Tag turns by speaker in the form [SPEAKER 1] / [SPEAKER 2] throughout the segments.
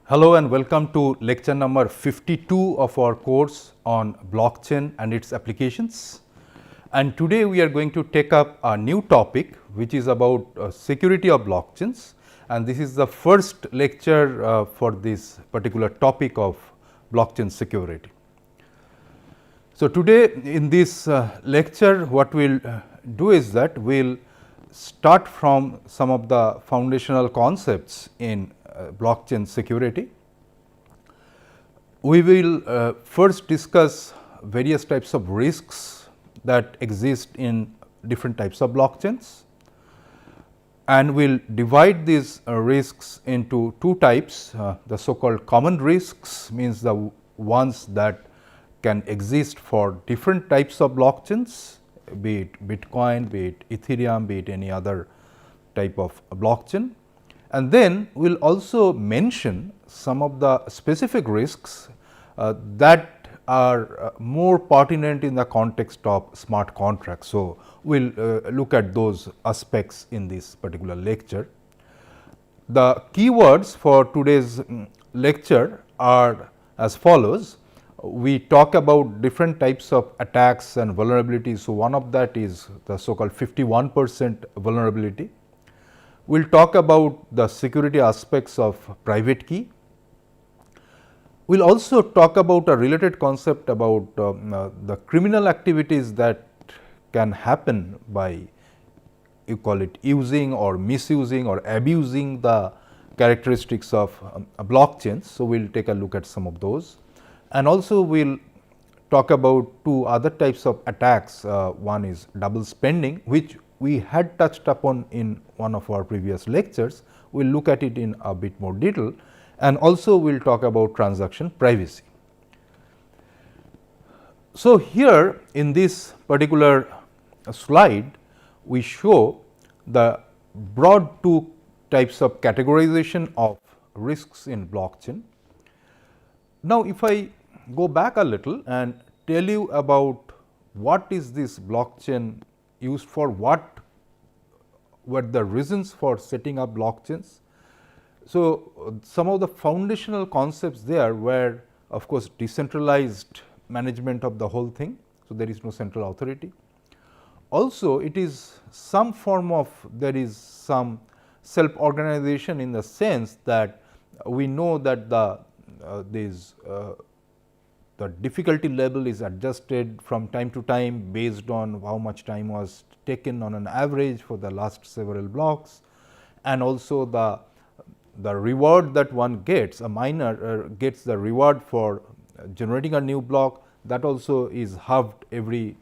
[SPEAKER 1] Hello and welcome to lecture number 52 of our course on blockchain and its applications. And today we are going to take up a new topic which is about security of blockchains, and this is the first lecture for this particular topic of blockchain security. So, today in this lecture what we will do is that we will start from some of the foundational concepts in blockchain security. We will first discuss various types of risks that exist in different types of blockchains, and we will divide these risks into two types. The so called common risks means the ones that can exist for different types of blockchains, be it Bitcoin, be it Ethereum, be it any other type of blockchain. And then we will also mention some of the specific risks that are more pertinent in the context of smart contracts. So, we will look at those aspects in this particular lecture. The keywords for today's lecture are as follows. We talk about different types of attacks and vulnerabilities. So, one of that is the so called 51% vulnerability. We will talk about the security aspects of private key. We will also talk about a related concept about the criminal activities that can happen by, you call it, using or misusing or abusing the characteristics of blockchains. So, we will take a look at some of those, and also we will talk about two other types of attacks. One is double spending, which we had touched upon in one of our previous lectures. We will look at it in a bit more detail, and also we will talk about transaction privacy. So, here in this particular slide, we show the broad two types of categorization of risks in blockchain. Now, if I go back a little and tell you about what is this blockchain used for, what were the reasons for setting up blockchains. So, some of the foundational concepts there were, of course, decentralized management of the whole thing. So, there is no central authority. Also, it is some form of, there is some self organization in the sense that we know that the difficulty level is adjusted from time to time based on how much time was taken on an average for the last several blocks, and also the reward that one gets, a miner gets the reward for generating a new block, that also is halved every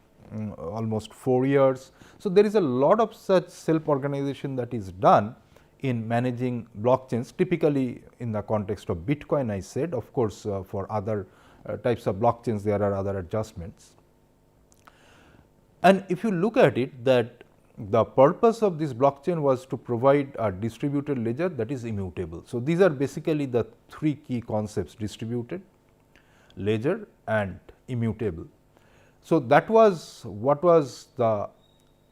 [SPEAKER 1] almost 4 years. So, there is a lot of such self organization that is done in managing blockchains, typically in the context of Bitcoin. I said, of course, for other types of blockchains there are other adjustments. And if you look at it, that the purpose of this blockchain was to provide a distributed ledger that is immutable. So, these are basically the three key concepts: distributed, ledger and immutable. So, that was what was the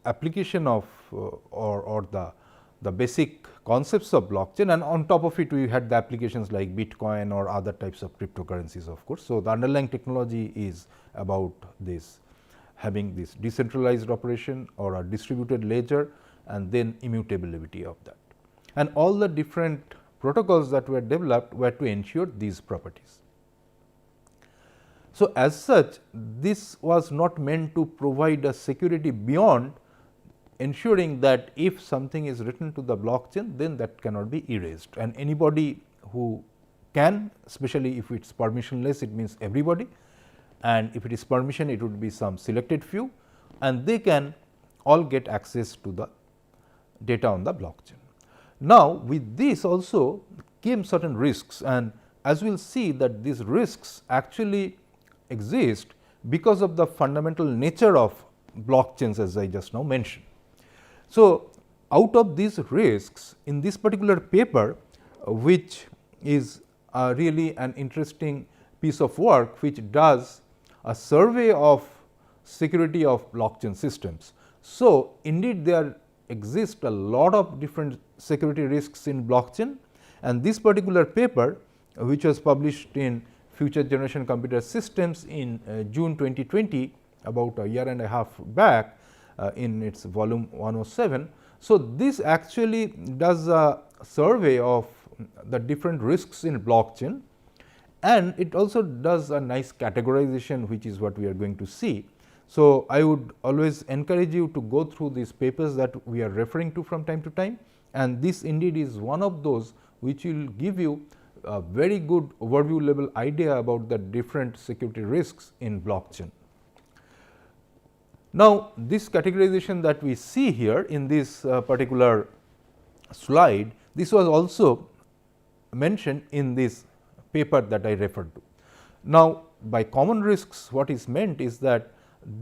[SPEAKER 1] application of or the basic concepts of blockchain, and on top of it we had the applications like Bitcoin or other types of cryptocurrencies, of course. So, the underlying technology is about this, having this decentralized operation or a distributed ledger, and then immutability of that. And all the different protocols that were developed were to ensure these properties. So, as such, this was not meant to provide a security beyond ensuring that if something is written to the blockchain, then that cannot be erased, and anybody who can, especially if it is permissionless, it means everybody, and if it is permission, it would be some selected few, and they can all get access to the data on the blockchain. Now, with this also came certain risks, and as we will see that these risks actually exist because of the fundamental nature of blockchains, as I just now mentioned. So, out of these risks, in this particular paper, which is really an interesting piece of work, which does a survey of security of blockchain systems. So, indeed there exist a lot of different security risks in blockchain, and this particular paper which was published in Future Generation Computer Systems in June 2020, about a year and a half back, in its volume 107. So, this actually does a survey of the different risks in blockchain, and it also does a nice categorization, which is what we are going to see. So, I would always encourage you to go through these papers that we are referring to from time to time, and this indeed is one of those which will give you a very good overview level idea about the different security risks in blockchain. Now, this categorization that we see here in this particular slide, this was also mentioned in this paper that I referred to. Now, by common risks, what is meant is that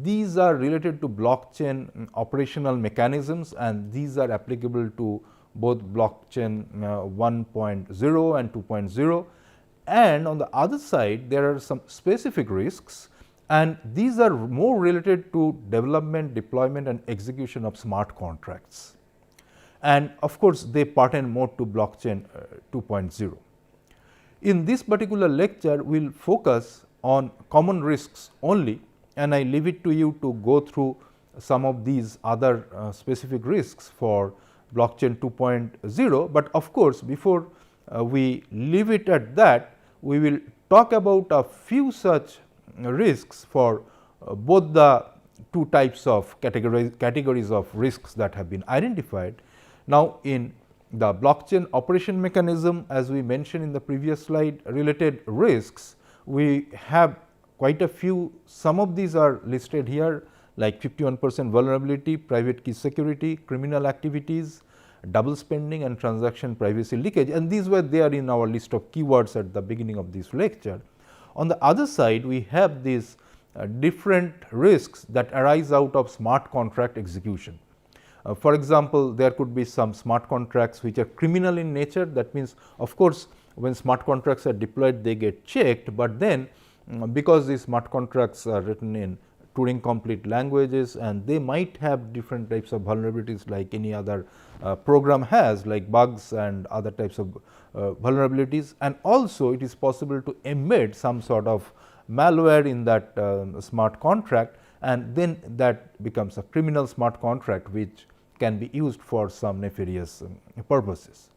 [SPEAKER 1] these are related to blockchain operational mechanisms, and these are applicable to both blockchain 1.0 and 2.0. And on the other side, there are some specific risks, and these are more related to development, deployment and execution of smart contracts. And of course, they pertain more to blockchain 2.0. In this particular lecture, we will focus on common risks only, and I leave it to you to go through some of these other specific risks for blockchain 2.0. But of course, before we leave it at that, we will talk about a few such risks for both the two types of categories of risks that have been identified. Now, in the blockchain operation mechanism, as we mentioned in the previous slide, related risks, we have quite a few. Some of these are listed here, like 51% vulnerability, private key security, criminal activities, double spending and transaction privacy leakage, and these were there in our list of keywords at the beginning of this lecture. On the other side, we have these different risks that arise out of smart contract execution. For example, there could be some smart contracts which are criminal in nature. That means, of course, when smart contracts are deployed, they get checked, but then because these smart contracts are written in Turing complete languages, and they might have different types of vulnerabilities like any other program has, like bugs and other types of vulnerabilities, and also it is possible to embed some sort of malware in that smart contract, and then that becomes a criminal smart contract which can be used for some nefarious purposes.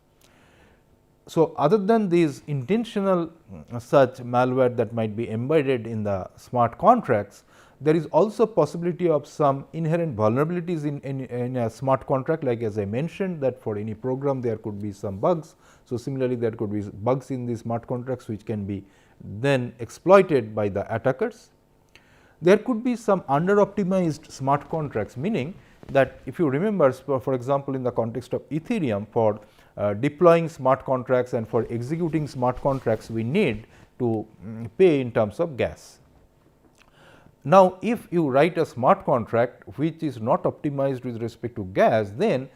[SPEAKER 1] So, other than these intentional such malware that might be embedded in the smart contracts, there is also possibility of some inherent vulnerabilities in a smart contract, like as I mentioned that for any program there could be some bugs. So, similarly, there could be bugs in the smart contracts which can be then exploited by the attackers. There could be some under optimized smart contracts, meaning that if you remember, for example, in the context of Ethereum, for deploying smart contracts and for executing smart contracts, we need to pay in terms of gas. Now, if you write a smart contract which is not optimized with respect to gas, then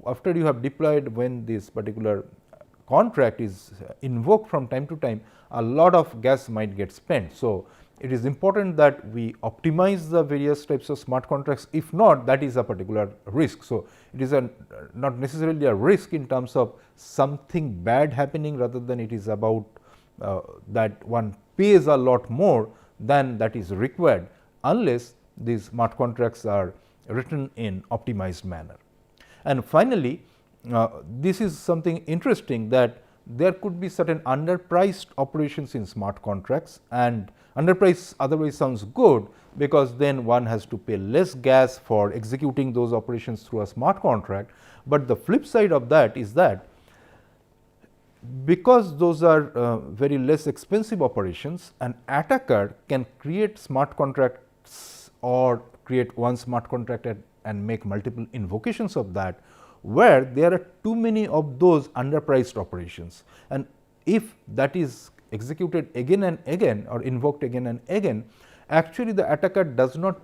[SPEAKER 1] after you have deployed, when this particular contract is invoked from time to time, a lot of gas might get spent. So, it is important that we optimize the various types of smart contracts. If not, that is a particular risk. So, it is not necessarily a risk in terms of something bad happening, rather than it is about that one pays a lot more than that is required, unless these smart contracts are written in optimized manner. And finally, this is something interesting, that there could be certain underpriced operations in smart contracts, and underpriced otherwise sounds good, because then one has to pay less gas for executing those operations through a smart contract. But the flip side of that is that because those are very less expensive operations, an attacker can create smart contracts or create one smart contract and make multiple invocations of that, where there are too many of those underpriced operations. And if that is executed again and again or invoked again and again, actually the attacker does not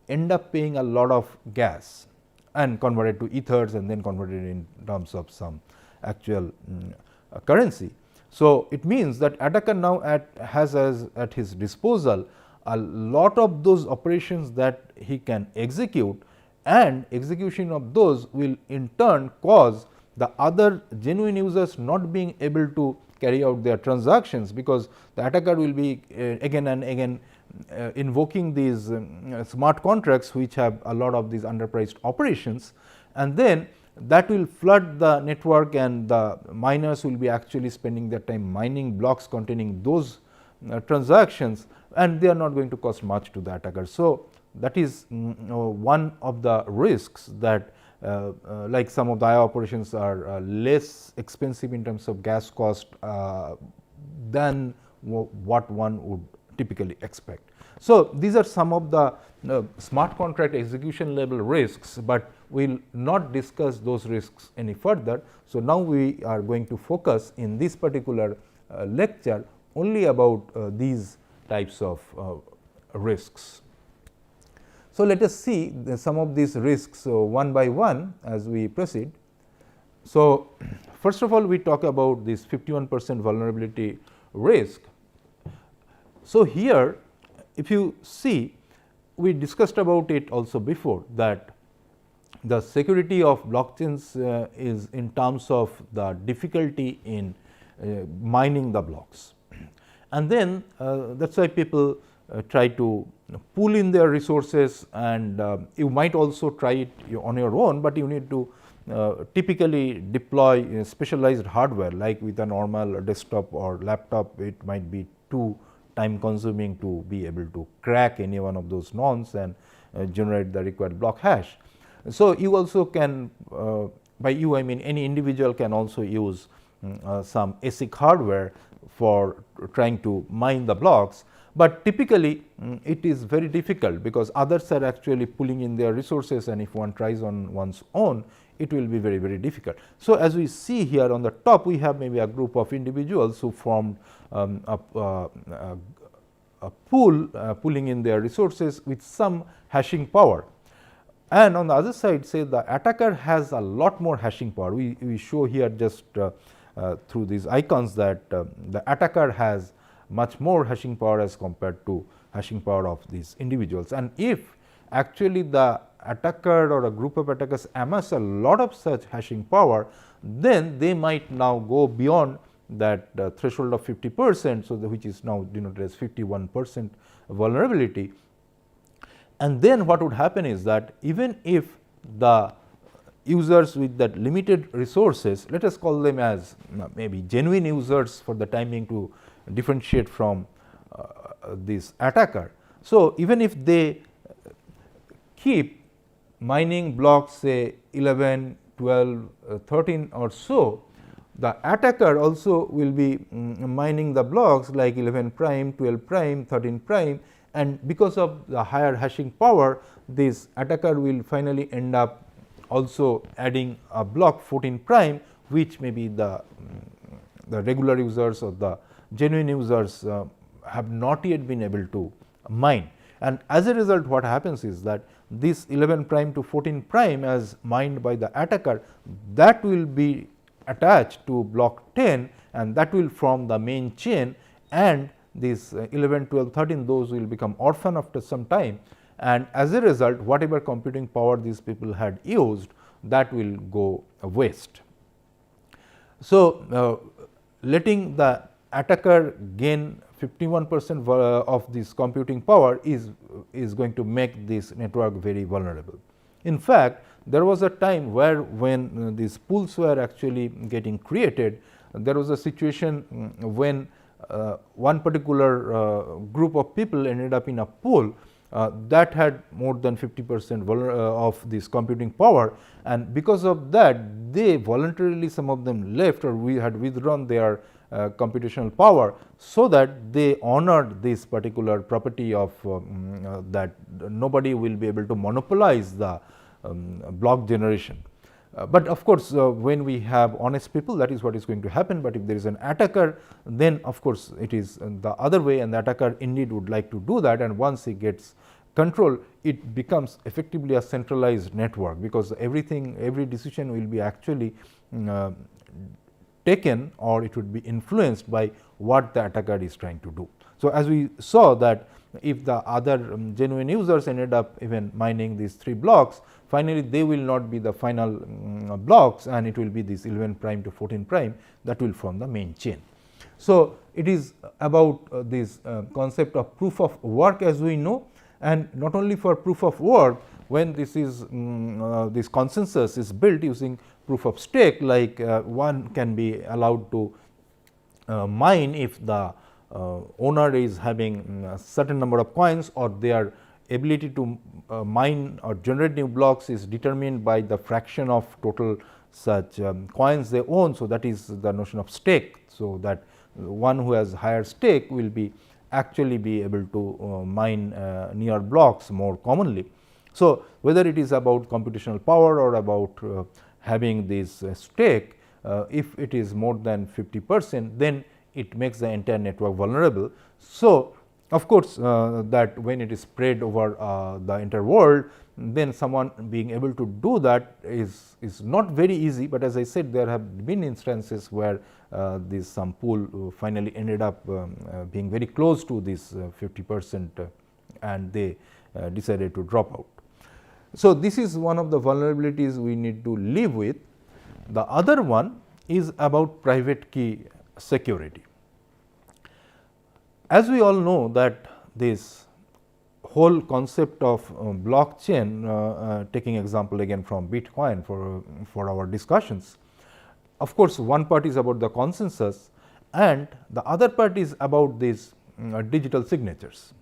[SPEAKER 1] end up paying a lot of gas and convert it to ethers and then convert it in terms of some actual currency. So, it means that attacker now has at his disposal a lot of those operations that he can execute, and execution of those will in turn cause the other genuine users not being able to carry out their transactions, because the attacker will be again and again invoking these smart contracts which have a lot of these underpriced operations, and then that will flood the network, and the miners will be actually spending their time mining blocks containing those transactions, and they are not going to cost much to the attacker. So, that is one of the risks that like some of the IO operations are less expensive in terms of gas cost than what one would typically expect. So, these are some of the smart contract execution level risks, but we will not discuss those risks any further. So, now we are going to focus in this particular lecture only about these types of risks. So, let us see some of these risks one by one as we proceed. So, first of all, we talk about this 51% vulnerability risk. So, here if you see, we discussed about it also before, that the security of blockchains is in terms of the difficulty in mining the blocks, and then that is why people try to pool in their resources, and you might also try it on your own, but you need to typically deploy specialized hardware, like with a normal desktop or laptop. It might be too time consuming to be able to crack any one of those nonce and generate the required block hash. So, you also can, by you I mean any individual can also use some ASIC hardware for trying to mine the blocks, but typically it is very difficult, because others are actually pulling in their resources, and if one tries on one's own, it will be very, very difficult. So, as we see here on the top, we have maybe a group of individuals who formed a pool pulling in their resources with some hashing power, and on the other side, say the attacker has a lot more hashing power. We show here just through these icons that the attacker has much more hashing power as compared to hashing power of these individuals. And if actually the attacker or a group of attackers amass a lot of such hashing power, then they might now go beyond that threshold of 50%. So, which is now denoted as 51% vulnerability. And then what would happen is that even if the users with that limited resources, let us call them as maybe genuine users for the time being to differentiate from this attacker. So, even if they keep mining blocks say 11, 12, 13 or so, the attacker also will be mining the blocks like 11 prime, 12 prime, 13 prime, and because of the higher hashing power, this attacker will finally end up also adding a block 14 prime, which may be the regular users or the genuine users have not yet been able to mine. And as a result, what happens is that this 11 prime to 14 prime as mined by the attacker, that will be attached to block 10, and that will form the main chain, and this 11, 12, 13 those will become orphan after some time, and as a result whatever computing power these people had used, that will go waste. So, letting the attacker gain 51% of this computing power is going to make this network very vulnerable. In fact, there was a time where when these pools were actually getting created, there was a situation when one particular group of people ended up in a pool that had more than 50% of this computing power, and because of that they voluntarily, some of them left or we had withdrawn their computational power, so that they honored this particular property of that nobody will be able to monopolize the block generation. But of course, when we have honest people, that is what is going to happen, but if there is an attacker, then of course it is the other way, and the attacker indeed would like to do that, and once he gets control, it becomes effectively a centralized network, because everything, every decision will be actually taken, or it would be influenced by what the attacker is trying to do. So, as we saw that if the other genuine users ended up even mining these 3 blocks, finally they will not be the final blocks, and it will be this 11 prime to 14 prime that will form the main chain. So, it is about this concept of proof of work, as we know, and not only for proof of work, when this is this consensus is built using proof of stake, like one can be allowed to mine if the owner is having a certain number of coins, or their ability to mine or generate new blocks is determined by the fraction of total such coins they own. So, that is the notion of stake. So, that one who has higher stake will be actually be able to mine near blocks more commonly. So, whether it is about computational power or about having this stake, if it is more than 50%, then it makes the entire network vulnerable. So, of course, that when it is spread over the entire world, then someone being able to do that is not very easy, but as I said, there have been instances where this some pool finally ended up being very close to this 50% and they decided to drop out. So, this is one of the vulnerabilities we need to live with. The other one is about private key security. As we all know that this whole concept of blockchain, taking example again from Bitcoin for our discussions, of course, one part is about the consensus and the other part is about these digital signatures.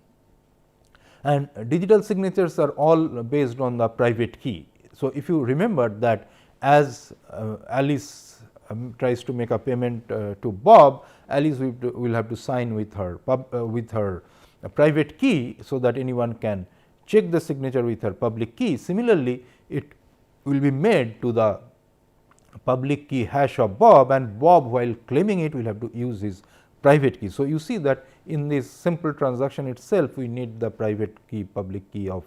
[SPEAKER 1] And digital signatures are all based on the private key. So, if you remember that as Alice tries to make a payment to Bob, Alice will have to sign with her private key, so that anyone can check the signature with her public key. Similarly, it will be made to the public key hash of Bob, and Bob, while claiming it, will have to use his private key. So, you see that in this simple transaction itself, we need the private key public key of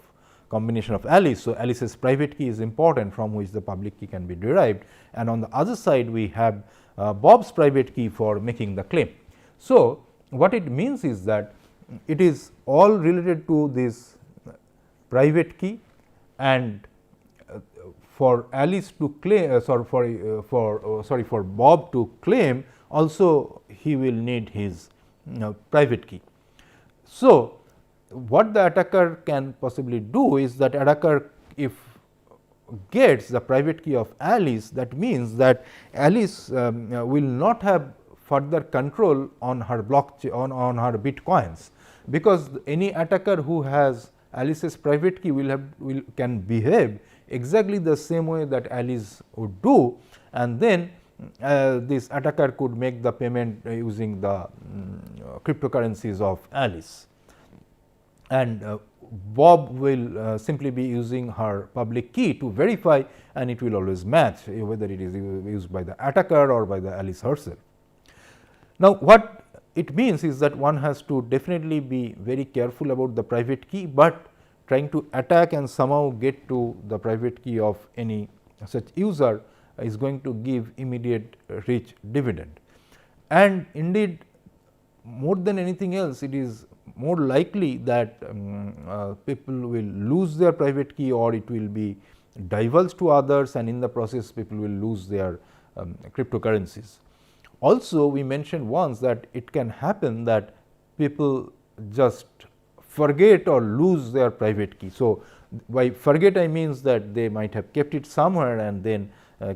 [SPEAKER 1] combination of Alice. So, Alice's private key is important, from which the public key can be derived, and on the other side we have Bob's private key for making the claim. So, what it means is that it is all related to this private key, and for Alice to claim for Bob to claim, also he will need his private key. So, what the attacker can possibly do is that attacker, if gets the private key of Alice, that means that Alice will not have further control on her blockchain on her bitcoins, because any attacker who has Alice's private key can behave exactly the same way that Alice would do, and then this attacker could make the payment using the cryptocurrencies of Alice, and Bob will simply be using her public key to verify, and it will always match whether it is used by the attacker or by the Alice herself. Now, what it means is that one has to definitely be very careful about the private key, but trying to attack and somehow get to the private key of any such user is going to give immediate rich dividend. And indeed, more than anything else, it is more likely that people will lose their private key, or it will be divulged to others, and in the process people will lose their cryptocurrencies. Also, we mentioned once that it can happen that people just forget or lose their private key. So, by forget I means that they might have kept it somewhere and then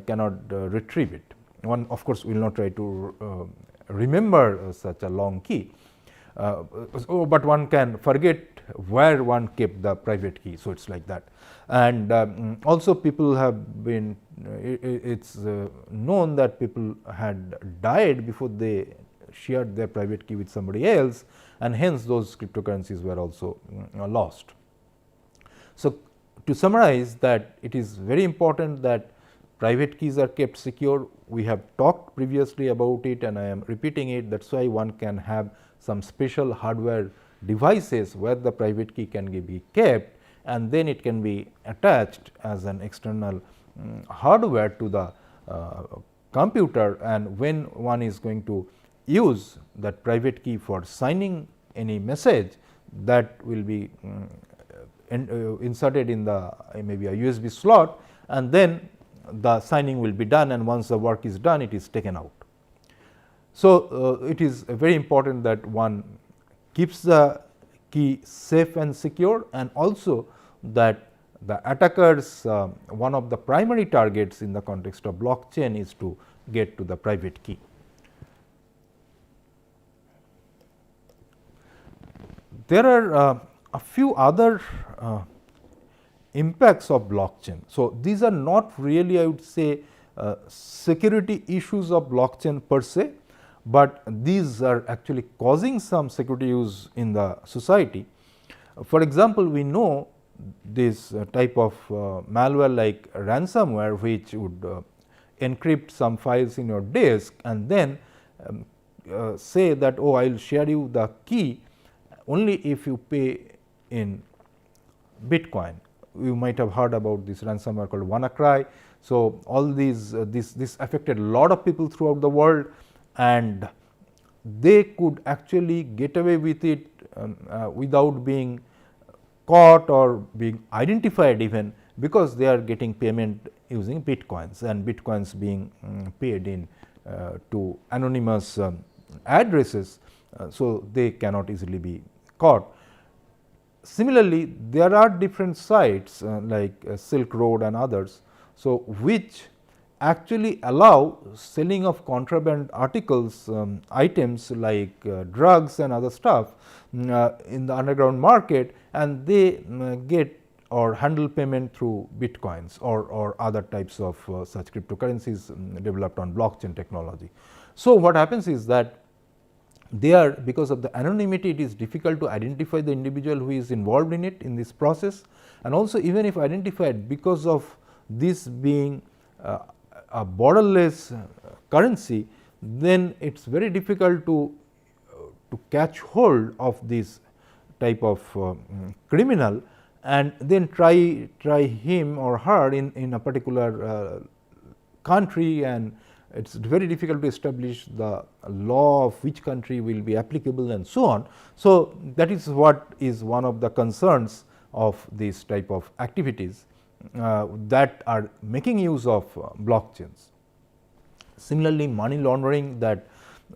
[SPEAKER 1] cannot retrieve it. One of course, will not try to remember such a long key, but one can forget where one kept the private key. So, it is like that. And also people have been it is known that people had died before they shared their private key with somebody else, and hence those cryptocurrencies were also lost. So, to summarize, that it is very important that private keys are kept secure. We have talked previously about it, and I am repeating it. That is why one can have some special hardware devices where the private key can be kept, and then it can be attached as an external hardware to the computer, and when one is going to use that private key for signing any message, that will be inserted in the maybe a USB slot, and then the signing will be done, and once the work is done, it is taken out. So, it is very important that one keeps the key safe and secure, and also that the attackers one of the primary targets in the context of blockchain is to get to the private key. There are a few other impacts of blockchain. So, these are not really, I would say, security issues of blockchain per se, but these are actually causing some security issues in the society. For example, we know this type of malware like ransomware, which would encrypt some files in your disk and then say that, oh, I will share you the key only if you pay in Bitcoin. You might have heard about this ransomware called WannaCry. So, all these this affected a lot of people throughout the world, and they could actually get away with it without being caught or being identified, even because they are getting payment using Bitcoins, and Bitcoins being paid in to anonymous addresses. So, they cannot easily be caught. Similarly, there are different sites like Silk Road and others, so which actually allow selling of contraband articles, items like drugs and other stuff in the underground market, and they get or handle payment through Bitcoins or other types of such cryptocurrencies developed on blockchain technology. So, what happens is that there, because of the anonymity, it is difficult to identify the individual who is involved in it in this process, and also even if identified, because of this being a borderless currency, then it is very difficult to catch hold of this type of criminal and then try him or her in a particular country, and it is very difficult to establish the law of which country will be applicable and so on. So, that is what is one of the concerns of this type of activities that are making use of blockchains. Similarly, money laundering, that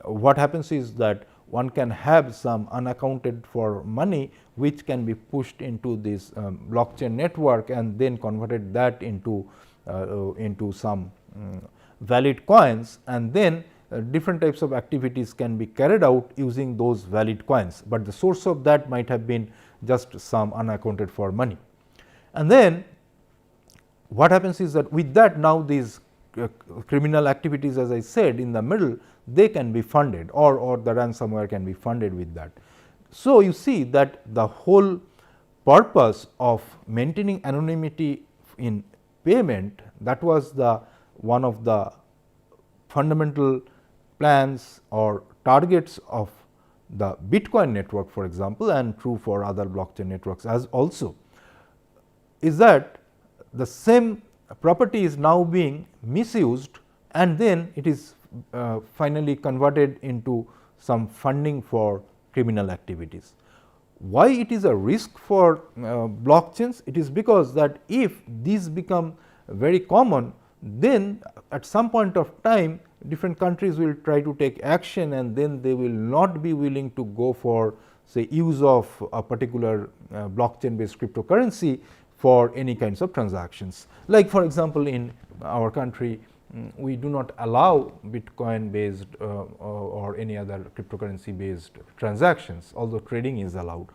[SPEAKER 1] what happens is that one can have some unaccounted for money which can be pushed into this blockchain network and then converted that into some valid coins, and then different types of activities can be carried out using those valid coins, but the source of that might have been just some unaccounted for money. And then what happens is that with that, now these criminal activities, as I said in the middle, they can be funded, or the ransomware can be funded with that. So, you see that the whole purpose of maintaining anonymity in payment, that was the one of the fundamental plans or targets of the Bitcoin network, for example, and true for other blockchain networks as also, is that the same property is now being misused, and then it is finally converted into some funding for criminal activities. Why it is a risk for blockchains? It is because that if these become very common, then at some point of time different countries will try to take action, and then they will not be willing to go for, say, use of a particular blockchain based cryptocurrency for any kinds of transactions. Like, for example, in our country, we do not allow Bitcoin based or any other cryptocurrency based transactions, although trading is allowed.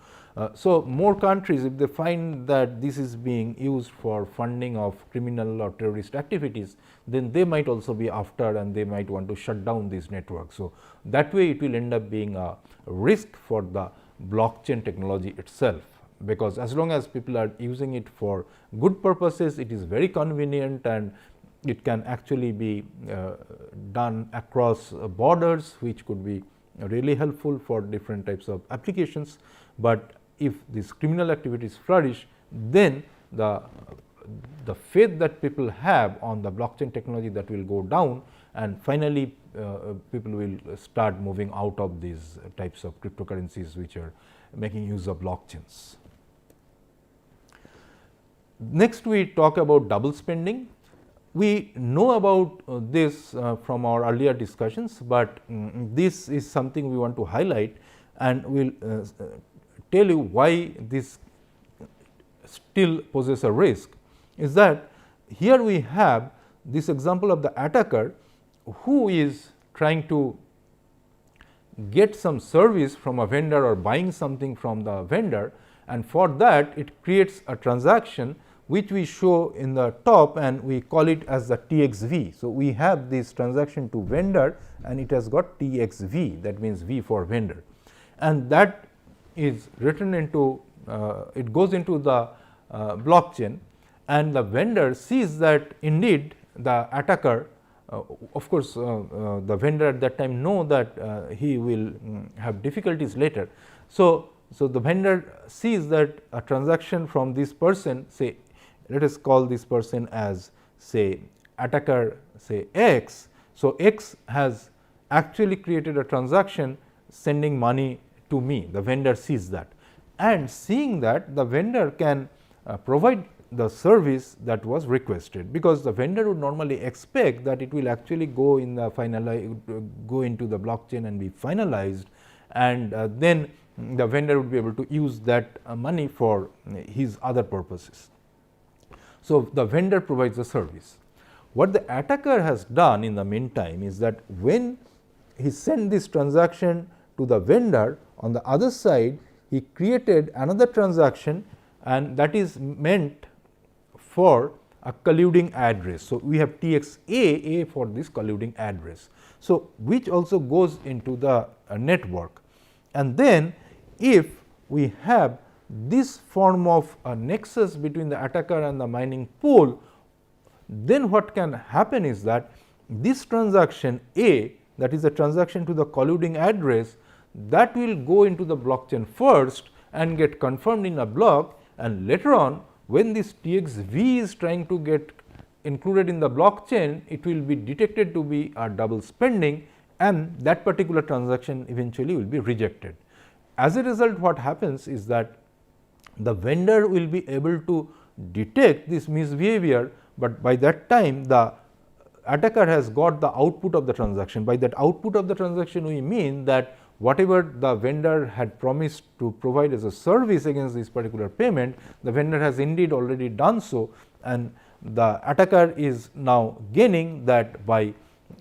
[SPEAKER 1] So, more countries, if they find that this is being used for funding of criminal or terrorist activities, then they might also be after, and they might want to shut down these networks. So, that way it will end up being a risk for the blockchain technology itself, because as long as people are using it for good purposes, it is very convenient, and it can actually be done across borders, which could be really helpful for different types of applications. But if these criminal activities flourish, then the faith that people have on the blockchain technology, that will go down, and finally people will start moving out of these types of cryptocurrencies which are making use of blockchains. Next, we talk about double spending. we know about this from our earlier discussions, but this is something we want to highlight, and we will tell you why this still poses a risk. Is that here we have this example of the attacker who is trying to get some service from a vendor or buying something from the vendor, and for that it creates a transaction which we show in the top, and we call it as the TXV. So, we have this transaction to vendor and it has got TXV, that means V for vendor, and that is written into it goes into the blockchain, and the vendor sees that indeed the attacker, of course, the vendor at that time know that he will have difficulties later. So, the vendor sees that a transaction from this person, say let us call this person as say attacker say X. So, X has actually created a transaction sending money to me, the vendor sees that, and seeing that the vendor can provide the service that was requested, because the vendor would normally expect that it will actually go in the go into the blockchain and be finalized, and then the vendor would be able to use that money for his other purposes. So, the vendor provides the service. What the attacker has done in the meantime is that when he sent this transaction to the vendor, on the other side he created another transaction, and that is meant for a colluding address. So, we have TXA for this colluding address. So, which also goes into the network, and then if we have this form of a nexus between the attacker and the mining pool, then what can happen is that this transaction A, that is a transaction to the colluding address, that will go into the blockchain first and get confirmed in a block, and later on when this TXV is trying to get included in the blockchain, it will be detected to be a double spending, and that particular transaction eventually will be rejected. As a result, what happens is that the vendor will be able to detect this misbehavior, but by that time the attacker has got the output of the transaction. By that output of the transaction, we mean that whatever the vendor had promised to provide as a service against this particular payment, the vendor has indeed already done so, and the attacker is now gaining that by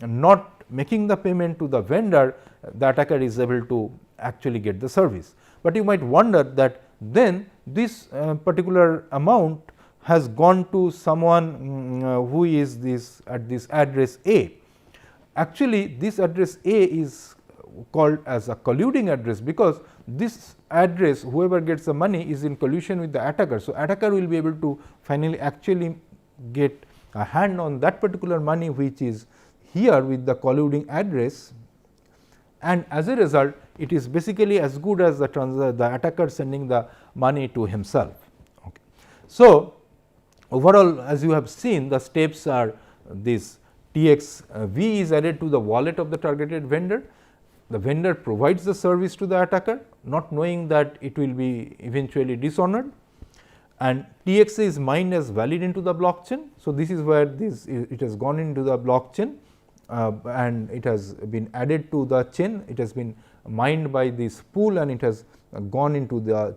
[SPEAKER 1] not making the payment to the vendor, the attacker is able to actually get the service. But you might wonder that then this particular amount has gone to someone who is this at this address A. Actually, this address A is called as a colluding address, because this address, whoever gets the money, is in collusion with the attacker. So, attacker will be able to finally actually get a hand on that particular money which is here with the colluding address, and as a result it is basically as good as the attacker sending the money to himself. Okay. So, overall, as you have seen, the steps are this: TXV is added to the wallet of the targeted vendor. The vendor provides the service to the attacker, not knowing that it will be eventually dishonored, and TXA is mined as valid into the blockchain. So, this is where it has gone into the blockchain, and it has been added to the chain. It has been mined by this pool and it has gone into the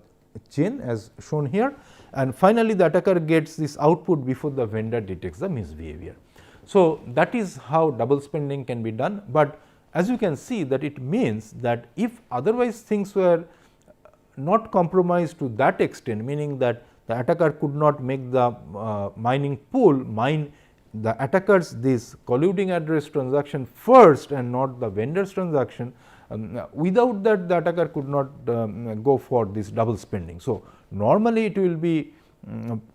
[SPEAKER 1] chain as shown here, and finally the attacker gets this output before the vendor detects the misbehavior. So, that is how double spending can be done, but as you can see that it means that if otherwise things were not compromised to that extent, meaning that the attacker could not make the mining pool mine the attackers this colluding address transaction first and not the vendor's transaction, without that the attacker could not go for this double spending. So, normally it will be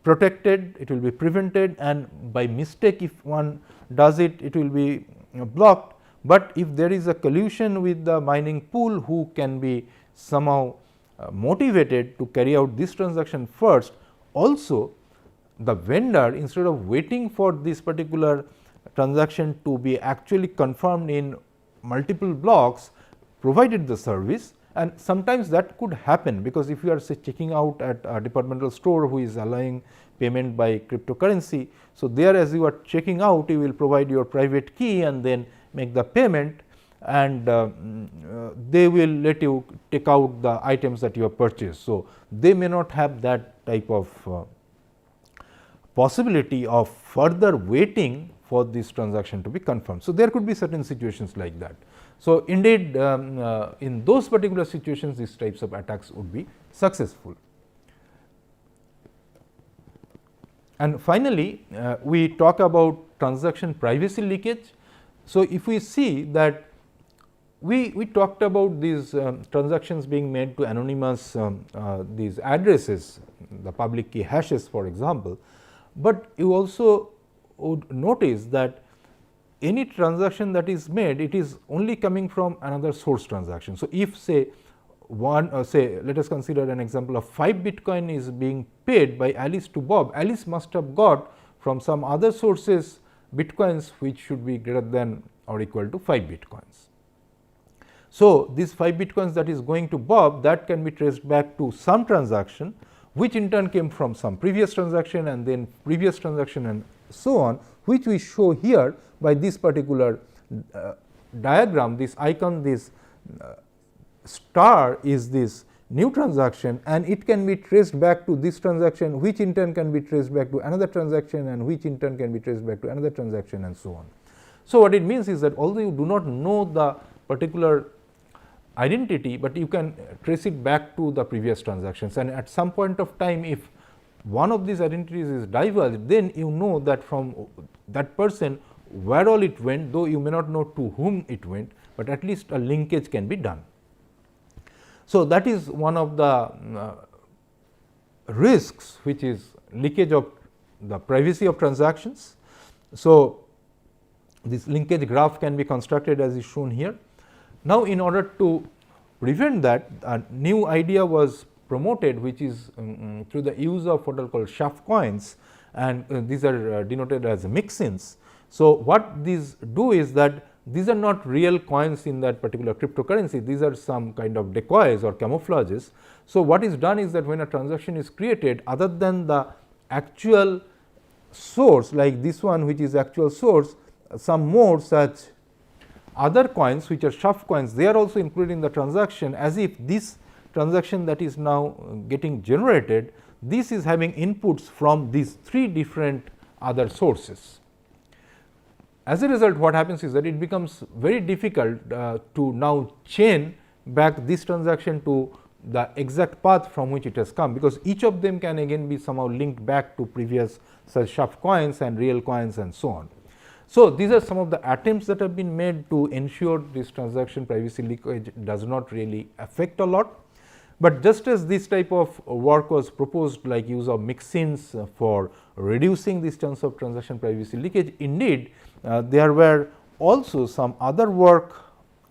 [SPEAKER 1] protected, it will be prevented, and by mistake if one does it, it will be blocked. But if there is a collusion with the mining pool who can be somehow motivated to carry out this transaction first, also the vendor, instead of waiting for this particular transaction to be actually confirmed in multiple blocks, provided the service, and sometimes that could happen, because if you are say checking out at a departmental store who is allowing payment by cryptocurrency. So, there as you are checking out, you will provide your private key and then make the payment, and they will let you take out the items that you have purchased. So, they may not have that type of possibility of further waiting for this transaction to be confirmed. So, there could be certain situations like that. So, indeed in those particular situations these types of attacks would be successful. And finally, we talk about transaction privacy leakage. So, if we see that we talked about these transactions being made to anonymous these addresses, the public key hashes for example, but you also would notice that any transaction that is made, it is only coming from another source transaction. So, if say say let us consider an example of 5 Bitcoin is being paid by Alice to Bob, Alice must have got from some other sources Bitcoins which should be greater than or equal to 5 Bitcoins. So, this 5 Bitcoins that is going to Bob, that can be traced back to some transaction which in turn came from some previous transaction and then previous transaction and so on, which we show here by this particular diagram. This icon, this star is this new transaction, and it can be traced back to this transaction, which in turn can be traced back to another transaction, and which in turn can be traced back to another transaction and so on. So, what it means is that although you do not know the particular identity, but you can trace it back to the previous transactions, and at some point of time if one of these identities is diverged, then you know that from that person where all it went, though you may not know to whom it went, but at least a linkage can be done. So, that is one of the risks, which is leakage of the privacy of transactions. So, this linkage graph can be constructed as is shown here. Now, in order to prevent that, a new idea was promoted, which is through the use of what are called Shuff coins, and these are denoted as mixins. So, what these do is that these are not real coins in that particular cryptocurrency, these are some kind of decoys or camouflages. So, what is done is that when a transaction is created, other than the actual source like this one which is actual source, some more such other coins which are Shuff coins, they are also included in the transaction, as if this transaction that is now getting generated, this is having inputs from these 3 different other sources. As a result, what happens is that it becomes very difficult to now chain back this transaction to the exact path from which it has come, because each of them can again be somehow linked back to previous such Shuff coins and real coins and so on. So, these are some of the attempts that have been made to ensure this transaction privacy leakage does not really affect a lot. But just as this type of work was proposed, like use of mixins for reducing this chance of transaction privacy leakage, indeed there were also some other work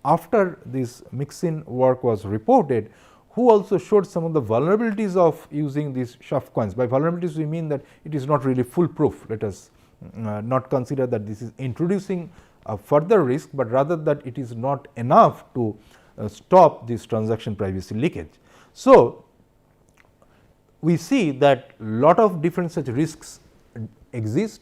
[SPEAKER 1] after this mixin work was reported, who also showed some of the vulnerabilities of using these Shuff coins. By vulnerabilities we mean that it is not really foolproof. Let us not consider that this is introducing a further risk, but rather that it is not enough to stop this transaction privacy leakage. So, we see that lot of different such risks exist,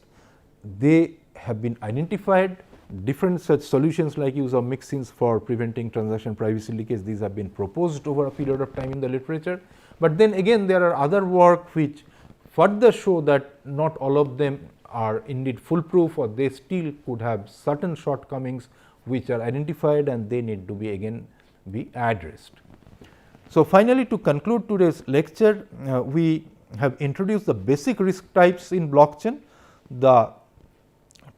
[SPEAKER 1] they have been identified, different such solutions like use of mixins for preventing transaction privacy leakage, these have been proposed over a period of time in the literature. But then again there are other work which further show that not all of them are indeed foolproof, or they still could have certain shortcomings which are identified and they need to be again be addressed. So, finally, to conclude today's lecture, we have introduced the basic risk types in blockchain, the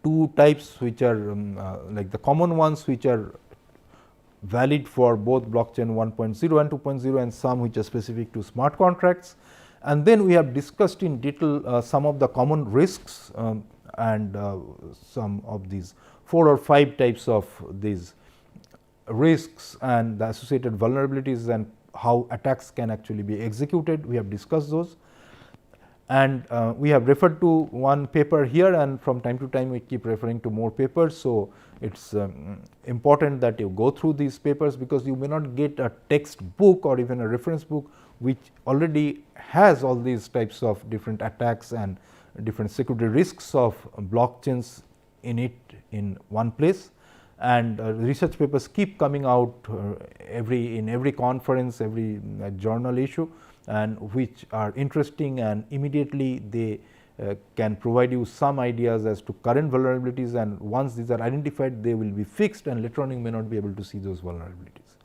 [SPEAKER 1] 2 types which are like the common ones which are valid for both blockchain 1.0 and 2.0, and some which are specific to smart contracts. And then we have discussed in detail some of the common risks and some of these 4 or 5 types of these risks and the associated vulnerabilities and how attacks can actually be executed. We have discussed those. And we have referred to one paper here, and from time to time we keep referring to more papers. So, it is important that you go through these papers, because you may not get a textbook or even a reference book which already has all these types of different attacks and different security risks of blockchains in it in one place. And research papers keep coming out in every conference, every journal issue, and which are interesting, and immediately they can provide you some ideas as to current vulnerabilities, and once these are identified they will be fixed, and later on you may not be able to see those vulnerabilities.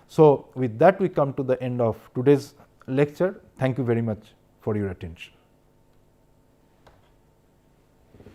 [SPEAKER 1] So, with that we come to the end of today's lecture. Thank you very much for your attention.